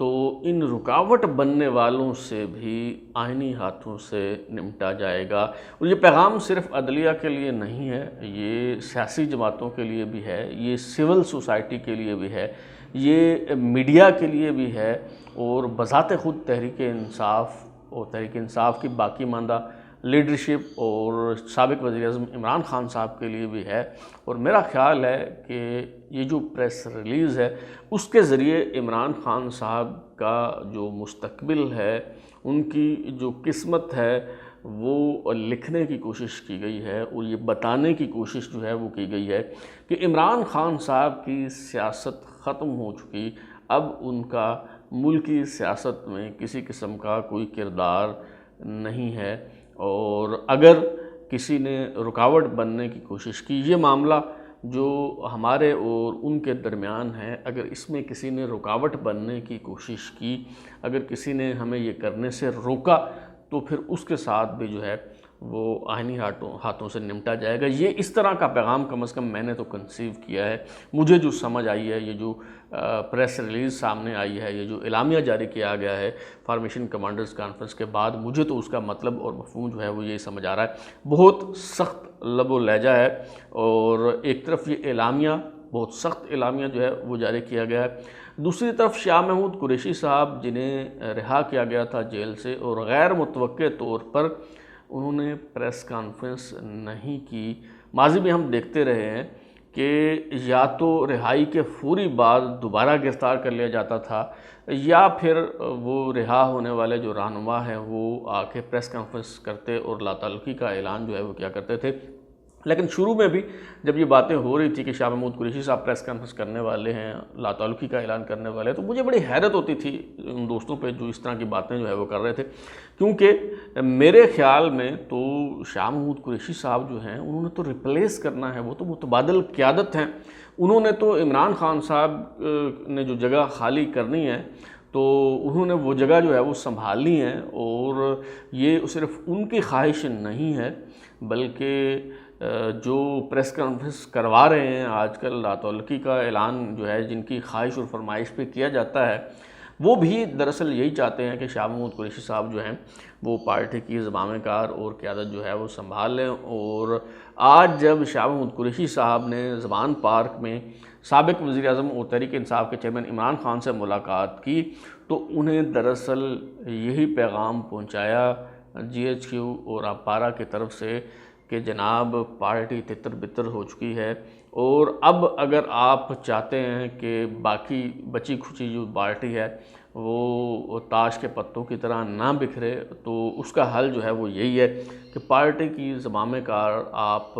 تو ان رکاوٹ بننے والوں سے بھی آئینی ہاتھوں سے نمٹا جائے گا۔ اور یہ پیغام صرف عدلیہ کے لیے نہیں ہے، یہ سیاسی جماعتوں کے لیے بھی ہے، یہ سول سوسائٹی کے لیے بھی ہے، یہ میڈیا کے لیے بھی ہے، اور بذات خود تحریک انصاف اور تحریک انصاف کی باقی ماندہ لیڈرشپ اور سابق وزیر اعظم عمران خان صاحب کے لیے بھی ہے۔ اور میرا خیال ہے کہ یہ جو پریس ریلیز ہے اس کے ذریعے عمران خان صاحب کا جو مستقبل ہے، ان کی جو قسمت ہے، وہ لکھنے کی کوشش کی گئی ہے، اور یہ بتانے کی کوشش جو ہے وہ کی گئی ہے کہ عمران خان صاحب کی سیاست ختم ہو چکی، اب ان کا ملکی سیاست میں کسی قسم کا کوئی کردار نہیں ہے۔ اور اگر کسی نے رکاوٹ بننے کی کوشش کی، یہ معاملہ جو ہمارے اور ان کے درمیان ہے، اگر اس میں کسی نے رکاوٹ بننے کی کوشش کی، اگر کسی نے ہمیں یہ کرنے سے روکا، تو پھر اس کے ساتھ بھی جو ہے وہ آئینی ہاتھوں سے نمٹا جائے گا۔ یہ اس طرح کا پیغام کم از کم میں نے تو کنسیو کیا ہے، مجھے جو سمجھ آئی ہے، یہ جو پریس ریلیز سامنے آئی ہے، یہ جو اعلامیہ جاری کیا گیا ہے فارمیشن کمانڈرز کانفرنس کے بعد، مجھے تو اس کا مطلب اور مفہوم جو ہے وہ یہی سمجھ آ رہا ہے۔ بہت سخت لب و لہجہ ہے، اور ایک طرف یہ اعلامیہ، بہت سخت اعلامیہ جو ہے وہ جاری کیا گیا ہے، دوسری طرف شاہ محمود قریشی صاحب جنہیں رہا کیا گیا تھا جیل سے، اور غیر متوقع طور پر انہوں نے پریس کانفرنس نہیں کی۔ ماضی میں ہم دیکھتے رہے ہیں کہ یا تو رہائی کے فوری بعد دوبارہ گرفتار کر لیا جاتا تھا، یا پھر وہ رہا ہونے والے جو رہنما ہیں وہ آ کے پریس کانفرنس کرتے اور لاتعلقی کا اعلان جو ہے وہ کیا کرتے تھے۔ لیکن شروع میں بھی جب یہ باتیں ہو رہی تھی کہ شاہ محمود قریشی صاحب پریس کانفرنس کرنے والے ہیں، لاتعلقی کا اعلان کرنے والے ہیں، تو مجھے بڑی حیرت ہوتی تھی ان دوستوں پہ جو اس طرح کی باتیں جو ہے وہ کر رہے تھے، کیونکہ میرے خیال میں تو شاہ محمود قریشی صاحب جو ہیں انہوں نے تو ریپلیس کرنا ہے، وہ تو متبادل قیادت ہیں، انہوں نے تو عمران خان صاحب نے جو جگہ خالی کرنی ہے تو انہوں نے وہ جگہ جو ہے وہ سنبھالنی ہے، اور یہ صرف ان کی خواہش نہیں ہے، بلکہ جو پریس کانفرنس کروا رہے ہیں آج کل لاتعلقی کا اعلان جو ہے جن کی خواہش اور فرمائش پہ کیا جاتا ہے، وہ بھی دراصل یہی چاہتے ہیں کہ شاہ محمود قریشی صاحب جو ہیں وہ پارٹی کی زمام کار اور قیادت جو ہے وہ سنبھال لیں۔ اور آج جب شاہ محمود قریشی صاحب نے زمان پارک میں سابق وزیر اعظم اور تحریک انصاف کے چیئرمین عمران خان سے ملاقات کی، تو انہیں دراصل یہی پیغام پہنچایا GHQ اور اپارا کی طرف سے کہ جناب پارٹی تتر بتر ہو چکی ہے، اور اب اگر آپ چاہتے ہیں کہ باقی بچی کھچی جو پارٹی ہے وہ تاش کے پتوں کی طرح نہ بکھرے، تو اس کا حل جو ہے وہ یہی ہے کہ پارٹی کی زمام کار آپ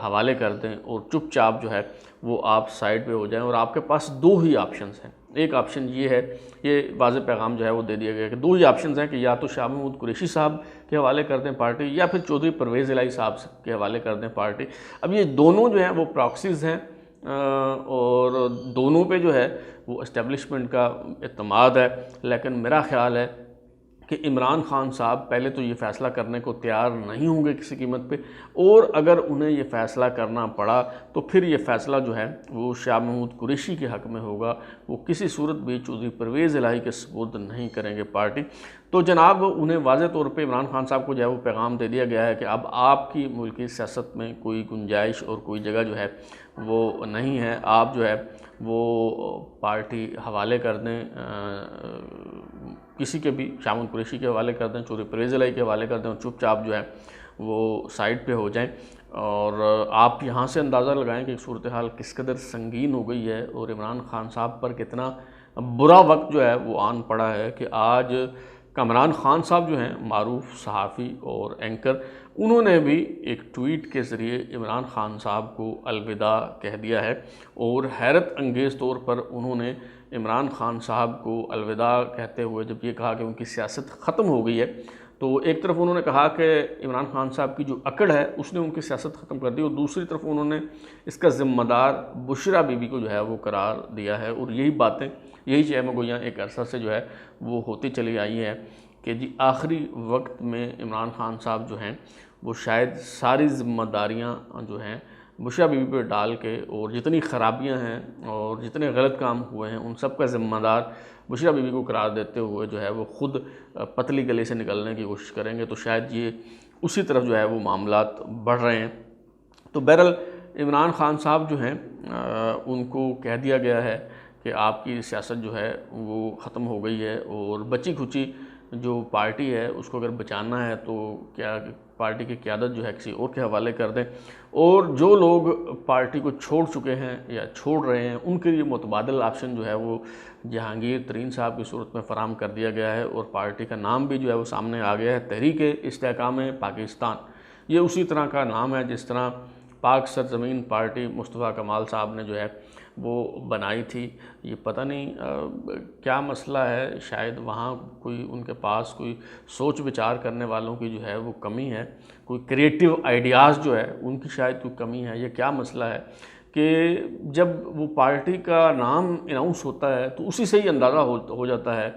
حوالے کر دیں، اور چپ چاپ جو ہے وہ آپ سائیڈ پہ ہو جائیں، اور آپ کے پاس دو ہی آپشنز ہیں۔ ایک آپشن یہ ہے، یہ واضح پیغام جو ہے وہ دے دیا گیا کہ دو ہی آپشنز ہیں کہ یا تو شاہ محمود قریشی صاحب کے حوالے کر دیں پارٹی، یا پھر چودھری پرویز الہی صاحب کے حوالے کر دیں پارٹی۔ اب یہ دونوں جو ہیں وہ پراکسیز ہیں، اور دونوں پہ جو ہے وہ اسٹیبلشمنٹ کا اعتماد ہے، لیکن میرا خیال ہے کہ عمران خان صاحب پہلے تو یہ فیصلہ کرنے کو تیار نہیں ہوں گے کسی قیمت پہ، اور اگر انہیں یہ فیصلہ کرنا پڑا تو پھر یہ فیصلہ جو ہے وہ شاہ محمود قریشی کے حق میں ہوگا، وہ کسی صورت بھی چودھری پرویز الہی کے سپرد نہیں کریں گے پارٹی۔ تو جناب انہیں واضح طور پہ عمران خان صاحب کو جو ہے وہ پیغام دے دیا گیا ہے کہ اب آپ کی ملکی سیاست میں کوئی گنجائش اور کوئی جگہ جو ہے وہ نہیں ہے، آپ جو ہے وہ پارٹی حوالے کر دیں، کسی کے بھی شاہ محمود قریشی کے حوالے کر دیں، چودھری پرویز الہی کے حوالے کر دیں، اور چپ چاپ جو ہے وہ سائیڈ پہ ہو جائیں۔ اور آپ یہاں سے اندازہ لگائیں کہ صورتحال کس قدر سنگین ہو گئی ہے، اور عمران خان صاحب پر کتنا برا وقت جو ہے وہ آن پڑا ہے کہ آج کامران خان صاحب جو ہیں معروف صحافی اور اینکر، انہوں نے بھی ایک ٹویٹ کے ذریعے عمران خان صاحب کو الوداع کہہ دیا ہے، اور حیرت انگیز طور پر انہوں نے عمران خان صاحب کو الوداع کہتے ہوئے جب یہ کہا کہ ان کی سیاست ختم ہو گئی ہے، تو ایک طرف انہوں نے کہا کہ عمران خان صاحب کی جو اکڑ ہے اس نے ان کی سیاست ختم کر دی، اور دوسری طرف انہوں نے اس کا ذمہ دار بشرا بی بی کو جو ہے وہ قرار دیا ہے۔ اور یہی باتیں، یہی چہمہ گوئیاں ایک عرصہ سے جو ہے وہ ہوتی چلی آئی ہیں کہ جی آخری وقت میں عمران خان صاحب جو ہیں وہ شاید ساری ذمہ داریاں جو ہیں بشریٰ بی بی پہ ڈال کے اور جتنی خرابیاں ہیں اور جتنے غلط کام ہوئے ہیں ان سب کا ذمہ دار بشریٰ بی بی کو قرار دیتے ہوئے جو ہے وہ خود پتلی گلی سے نکلنے کی کوشش کریں گے، تو شاید یہ اسی طرف جو ہے وہ معاملات بڑھ رہے ہیں۔ تو بہرحال عمران خان صاحب جو ہیں ان کو کہہ دیا گیا ہے کہ آپ کی سیاست جو ہے وہ ختم ہو گئی ہے، اور بچی کھچی جو پارٹی ہے اس کو اگر بچانا ہے تو کیا پارٹی کی قیادت جو ہے کسی اور کے حوالے کر دیں، اور جو لوگ پارٹی کو چھوڑ چکے ہیں یا چھوڑ رہے ہیں ان کے لیے متبادل آپشن جو ہے وہ جہانگیر ترین صاحب کی صورت میں فراہم کر دیا گیا ہے، اور پارٹی کا نام بھی جو ہے وہ سامنے آ گیا ہے، تحریک استحکام پاکستان۔ یہ اسی طرح کا نام ہے جس طرح پاک سرزمین پارٹی مصطفیٰ کمال صاحب نے جو ہے وہ بنائی تھی۔ یہ پتہ نہیں کیا مسئلہ ہے، شاید وہاں کوئی ان کے پاس کوئی سوچ بچار کرنے والوں کی جو ہے وہ کمی ہے، کوئی کریٹیو آئیڈیاز جو ہے ان کی شاید کوئی کمی ہے۔ یہ کیا مسئلہ ہے کہ جب وہ پارٹی کا نام اناؤنس ہوتا ہے تو اسی سے ہی اندازہ ہو جاتا ہے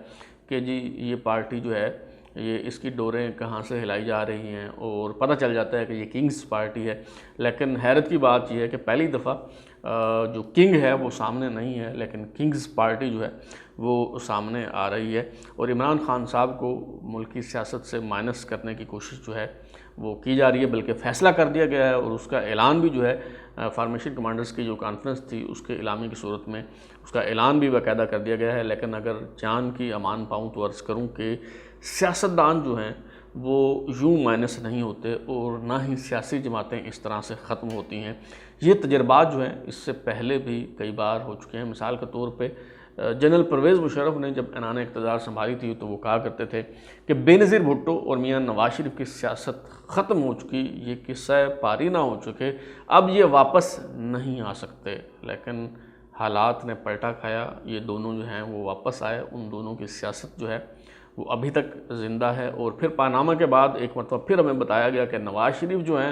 کہ جی یہ پارٹی جو ہے یہ اس کی ڈوریں کہاں سے ہلائی جا رہی ہیں، اور پتہ چل جاتا ہے کہ یہ کنگز پارٹی ہے۔ لیکن حیرت کی بات یہ ہے کہ پہلی دفعہ جو کنگ ہے وہ سامنے نہیں ہے، لیکن کنگز پارٹی جو ہے وہ سامنے آ رہی ہے، اور عمران خان صاحب کو ملکی سیاست سے مائنس کرنے کی کوشش جو ہے وہ کی جا رہی ہے، بلکہ فیصلہ کر دیا گیا ہے، اور اس کا اعلان بھی جو ہے فارمیشن کمانڈرز کی جو کانفرنس تھی اس کے اعلامیے کی صورت میں اس کا اعلان بھی باقاعدہ کر دیا گیا ہے۔ لیکن اگر جان کی امان پاؤں تو عرض کروں کہ سیاستدان جو ہیں وہ یوں مائنس نہیں ہوتے، اور نہ ہی سیاسی جماعتیں اس طرح سے ختم ہوتی ہیں۔ یہ تجربات جو ہیں اس سے پہلے بھی کئی بار ہو چکے ہیں۔ مثال کے طور پہ جنرل پرویز مشرف نے جب عنان اقتدار سنبھالی تھی تو وہ کہا کرتے تھے کہ بے نظیر بھٹو اور میاں نواز شریف کی سیاست ختم ہو چکی، یہ قصہ پاری نہ ہو چکے، اب یہ واپس نہیں آ سکتے۔ لیکن حالات نے پلٹا کھایا، یہ دونوں جو ہیں وہ واپس آئے، ان دونوں کی سیاست جو ہے وہ ابھی تک زندہ ہے۔ اور پھر پاناما کے بعد ایک مرتبہ پھر ہمیں بتایا گیا کہ نواز شریف جو ہیں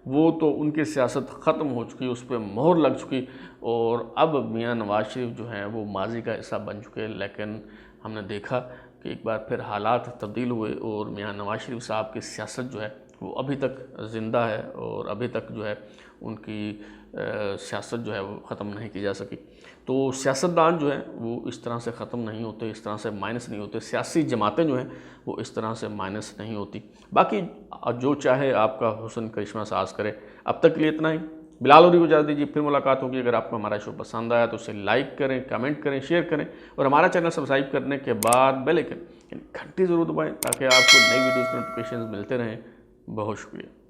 وہ تو ان کی سیاست ختم ہو چکی، اس پہ مہر لگ چکی، اور اب میاں نواز شریف جو ہیں وہ ماضی کا حصہ بن چکے۔ لیکن ہم نے دیکھا کہ ایک بار پھر حالات تبدیل ہوئے، اور میاں نواز شریف صاحب کی سیاست جو ہے وہ ابھی تک زندہ ہے، اور ابھی تک جو ہے ان کی سیاست جو ہے وہ ختم نہیں کی جا سکی۔ تو سیاستدان جو ہیں وہ اس طرح سے ختم نہیں ہوتے، اس طرح سے مائنس نہیں ہوتے، سیاسی جماعتیں جو ہیں وہ اس طرح سے مائنس نہیں ہوتی۔ باقی جو چاہے آپ کا حسن کرشمہ ساز کرے۔ اب تک کے لیے اتنا ہی۔ بلال اوری کو اجازت دیجیے، پھر ملاقات ہوگی۔ اگر آپ کو ہمارا شو پسند آیا تو اسے لائک کریں، کمنٹ کریں، شیئر کریں، اور ہمارا چینل سبسکرائب کرنے کے بعد بیل آئکن یعنی گھنٹی ضرور دبائیں تاکہ آپ کو نئی ویڈیوز کے نوٹیفیکیشنز ملتے رہیں۔ بہت شکریہ۔